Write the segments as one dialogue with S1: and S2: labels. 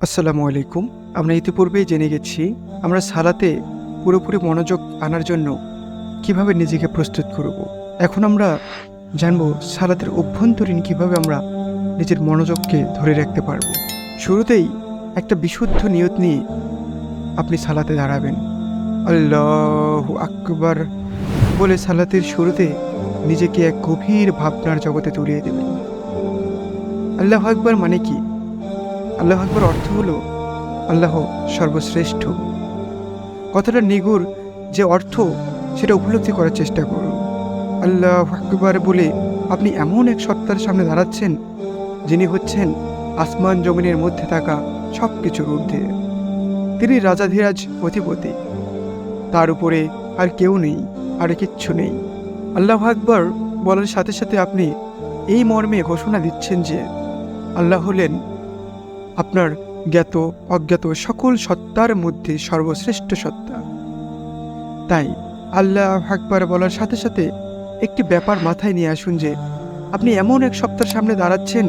S1: আসসালামু আলাইকুম। আমরা ইতিপূর্বেই জেনে গেছি আমরা সালাতে পুরোপুরি মনোযোগ আনার জন্য কিভাবে নিজেকে প্রস্তুত করব। এখন আমরা জানব সালাতের অভ্যন্তরীণ কিভাবে আমরা নিজের মনোযোগকে ধরে রাখতে পারব। শুরুতেই একটা বিশুদ্ধ নিয়ত নিয়ে আপনি সালাতে দাঁড়াবেন। আল্লাহু আকবার বলে সালাতের শুরুতে নিজেকে এক গভীর ভাবনার জগতে তলিয়ে দেবেন। আল্লাহু আকবার মানে কি? আল্লাহু আকবার অর্থ হলো আল্লাহ সর্বশ্রেষ্ঠ। কথাটা নিগুড় যে অর্থ সেটা উপলব্ধি করার চেষ্টা করুন। আল্লাহু আকবার বলে আপনি এমন এক সত্তার সামনে দাঁড়াচ্ছেন যিনি হচ্ছেন আসমান জমিনের মধ্যে থাকা সব কিছুর ঊর্ধ্বে। তিনি রাজাধিরাজ অধিপতি, তার উপরে আর কেউ নেই, আর কিচ্ছু নেই। আল্লাহু আকবার বলার সাথে সাথে আপনি এই মর্মে ঘোষণা দিচ্ছেন যে আল্লাহ হলেন আপনার জ্ঞাত অজ্ঞাত সকল সত্তার মধ্যে সর্বশ্রেষ্ঠ সত্তা। তাই আল্লাহু আকবার বলার সাথে সাথে একটি ব্যাপার মাথায় নিয়ে আসুন যে আপনি এমন এক সত্তার সামনে দাঁড়াচ্ছেন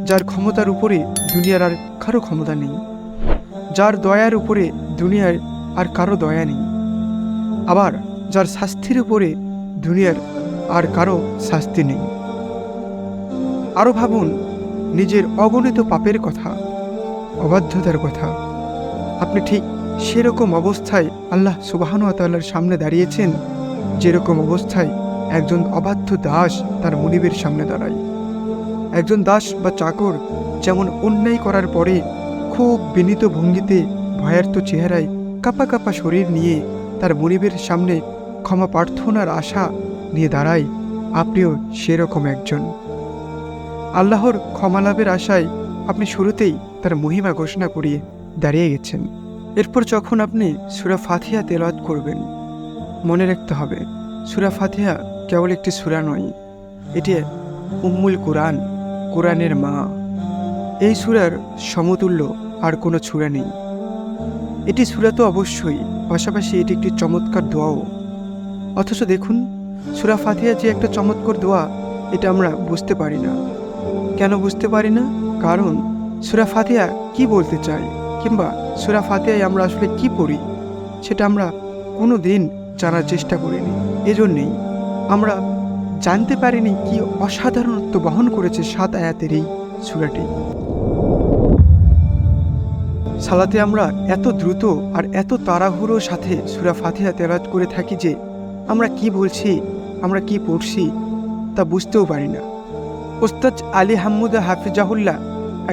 S1: যার ক্ষমতার উপরে দুনিয়ার আর কারো ক্ষমতা নেই, যার দয়ার উপরে দুনিয়ার আর কারো দয়া নেই, আবার যার শাস্তির উপরে দুনিয়ার আর কারো শাস্তি নেই। আরও ভাবুন নিজের অগণিত পাপের কথা, অবাধ্যতার কথা। আপনি ঠিক সেরকম অবস্থায় আল্লাহ সুবহানাহু ওয়া তাআলার সামনে দাঁড়িয়েছেন যেরকম অবস্থায় একজন অবাধ্য দাস তার মুনিবের সামনে দাঁড়ায়। একজন দাস বা চাকর যেমন অন্যায় করার পরে খুব বিনীত ভঙ্গিতে ভয়ার্ত চেহারায় কাঁপা কাঁপা শরীর নিয়ে তার মুনিবের সামনে ক্ষমা প্রার্থনার আশা নিয়ে দাঁড়ায়, আপনিও সেরকম একজন। আল্লাহর ক্ষমা লাভের আশায় আপনি শুরুতেই তার মহিমা ঘোষণা করিয়ে দাঁড়িয়ে গেছেন। এরপর যখন আপনি সূরা ফাতিহা তেলাওয়াত করবেন, মনে রাখতে হবে সূরা ফাতিহা কেবল একটি সূরা নয়, এটি উম্মুল কুরআন, কোরআনের মা। এই সূরার সমতুল্য আর কোনো সূরা নেই। এটি সূরা তো অবশ্যই, পাশাপাশি এটি একটি চমৎকার দোয়াও। অথচ দেখুন সূরা ফাতিহা যে একটা চমৎকার দোয়া, এটা আমরা বুঝতে পারি না। কেন বুঝতে পারি না? কারণ সূরা ফাতিহা কি বলতে চায়, কিংবা সূরা ফাতিহায় আমরা আসলে কি পড়ি সেটা আমরা কোনো দিন জানার চেষ্টা করিনি। এজন্যেই আমরা জানতে পারিনি কি অসাধারণত্ব বহন করেছে 7 আয়াতের এই সূরাটি। সালাতে আমরা এত দ্রুত আর এত তাড়াহুড়োর সাথে সূরা ফাতিহা তেলাওয়াত করে থাকি যে আমরা কি বলছি, আমরা কি পড়ছি তা বুঝতেও পারি না। ওস্তাদ আলী হাম্মুদা হাফিজাহুল্লাহ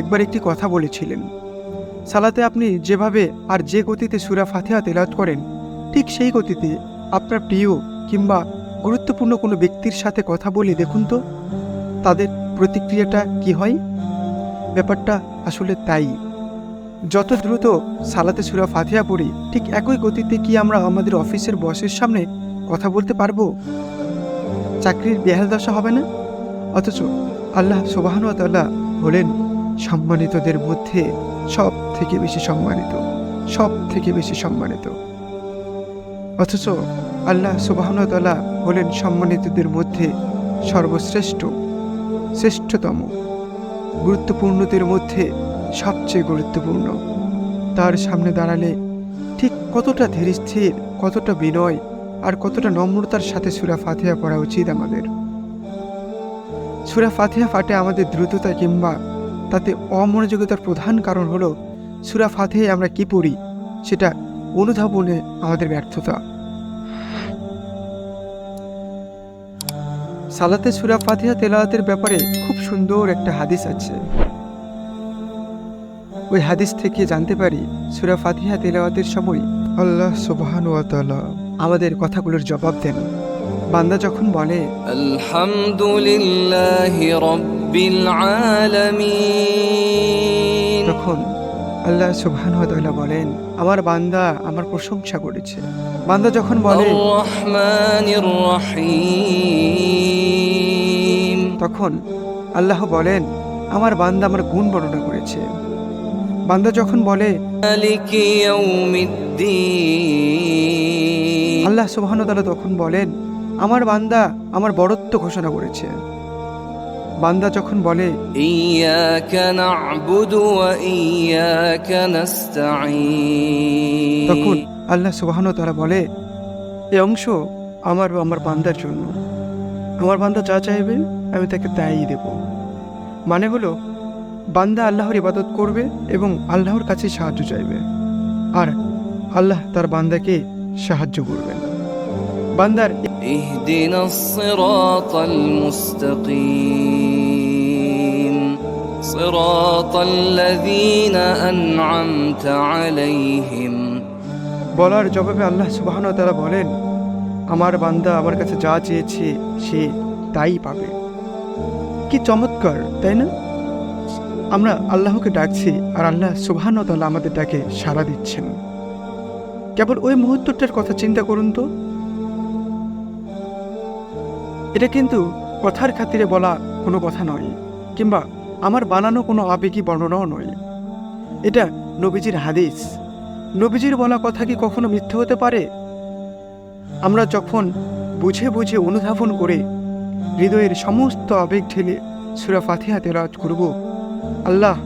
S1: একবার একটি কথা বলেছিলেন, সালাতে আপনি যেভাবে আর যে গতিতে সূরা ফাতিহা তেলাওয়াত করেন, ঠিক সেই গতিতে আপনার প্রিয় কিংবা গুরুত্বপূর্ণ কোনো ব্যক্তির সাথে কথা বলে দেখুন তো তাদের প্রতিক্রিয়াটা কি হয়। ব্যাপারটা আসলে তাই। যত দ্রুত সালাতে সূরা ফাতিহা পড়ি, ঠিক একই গতিতে কি আমরা আমাদের অফিসের বসের সামনে কথা বলতে পারবো? চাকরির বেহাল দশা হবে না? অথচ আল্লাহ সুবহানাহু ওয়া তাআলা হলেন সম্মানিতদের মধ্যে সব থেকে বেশি সম্মানিত, সব থেকে বেশি সম্মানিত। অথচ আল্লাহ সুবহানাহু ওয়া তাআলা হলেন সম্মানিতদের মধ্যে সর্বশ্রেষ্ঠ, শ্রেষ্ঠতম, গুরুত্বপূর্ণদের মধ্যে সবচেয়ে গুরুত্বপূর্ণ। তার সামনে দাঁড়ালে ঠিক কতটা ধীরস্থির, কতটা বিনয় আর কতটা নম্রতার সাথে সূরা ফাতিহা পড়া উচিত আমাদের। সূরা ফাতিহা পাঠে আমাদের দ্রুততা কিংবা তাতে অমনোযোগিতার প্রধান কারণ হলো সূরা ফাতিহায় আমরা কি পড়ি সেটা অনুধাবনে আমাদের ব্যর্থতা। সালাতে সূরা ফাতিহা তেলাওয়াতের ব্যাপারে খুব সুন্দর একটা হাদিস আছে। ওই হাদিস থেকে জানতে পারি সূরা ফাতিহা তেলাওয়াতের সময় আল্লাহ সুবহানাহু ওয়া তাআলা আমাদের কথাগুলোর জবাব দেন। বান্দা যখন বলে
S2: আলহামদুলিল্লাহি রাব্বিল আলামিন,
S1: তখন আল্লাহ সুবহানাহু ওয়া তাআলা বলেন আমার বান্দা আমার প্রশংসা করেছে। বান্দা যখন বলে
S2: আর রহমানির রহিম,
S1: তখন আল্লাহ বলেন আমার বান্দা আমার গুণ বর্ণনা করেছে। বান্দা যখন বলে
S2: মালিকি ইয়াউমিদ্দিন,
S1: আল্লাহ সুবহানাহু ওয়া তাআলা তখন বলেন আমার বান্দা আমার বড়ত্ব ঘোষণা করেছে। বান্দা যখন বলে
S2: إياك نعبد وإياك نستعين
S1: তখন আল্লাহ সুবহানাহু ওয়া তাআলা বলে, এই অংশ আমার ও আমার বান্দার জন্য। আমার বান্দা যা চাইবে আমি তাকে তাই দেব। মানে হলো বান্দা আল্লাহর ইবাদত করবে এবং আল্লাহর কাছে সাহায্য চাইবে, আর আল্লাহ তার বান্দাকে সাহায্য করবেন। বান্দার
S2: اهدنا الصراط المستقيم صراط الذين أنعمت عليهم
S1: বলার জবাবে আল্লাহ সুবহানাহু ওয়া তাআলা বলেন, আমার বান্দা আমার কাছে যা চেয়েছে সে তাই পাবে। কি চমৎকার, তাই না? আমরা আল্লাহকে ডাকছি আর আল্লাহ সুবহানাহু ওয়া তাআলা আমাদের ডাকে সাড়া দিচ্ছেন। কেবল ওই মুহূর্তটার কথা চিন্তা করুন তো। এটা কিন্তু কথার খাতিরে বলা কোনো কথা নয়, কিংবা আমার বানানো কোনো আবেগী বর্ণনাও নয়। এটা নবীজির হাদিস। নবীজির বলা কথা কি কখনো মিথ্যে হতে পারে? আমরা যখন বুঝে বুঝে অনুধাবন করে হৃদয়ের সমস্ত আবেগ ঢেলে সূরা ফাতিহা তেলাওয়াত করব, আল্লাহ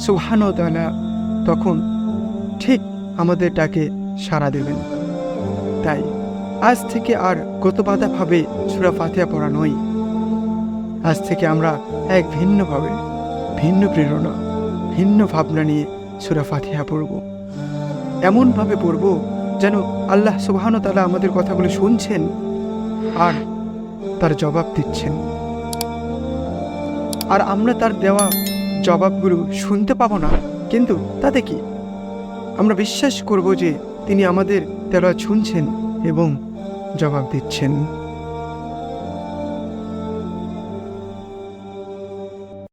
S1: সুবহানাহু ওয়া তাআলা তখন ঠিক আমাদের ডাকে সাড়া দেবেন। তাই আজ থেকে আর গতবাধাভাবে সূরা ফাতিহা পড়া নয়। আজ থেকে আমরা এক ভিন্নভাবে, ভিন্ন প্রেরণা, ভিন্ন ভাবনা নিয়ে সূরা ফাতিহা পড়ব। এমনভাবে পড়ব যেন আল্লাহ সুবহানাহু ওয়া তাআলা আমাদের কথাগুলো শুনছেন আর তার জবাব দিচ্ছেন। আর আমরা তার দেওয়া জবাবগুলো শুনতে পাবো না, কিন্তু তাতে কি? আমরা বিশ্বাস করব যে তিনি আমাদের তেলাওয়াত শুনছেন এবং জবাব দিচ্ছেন।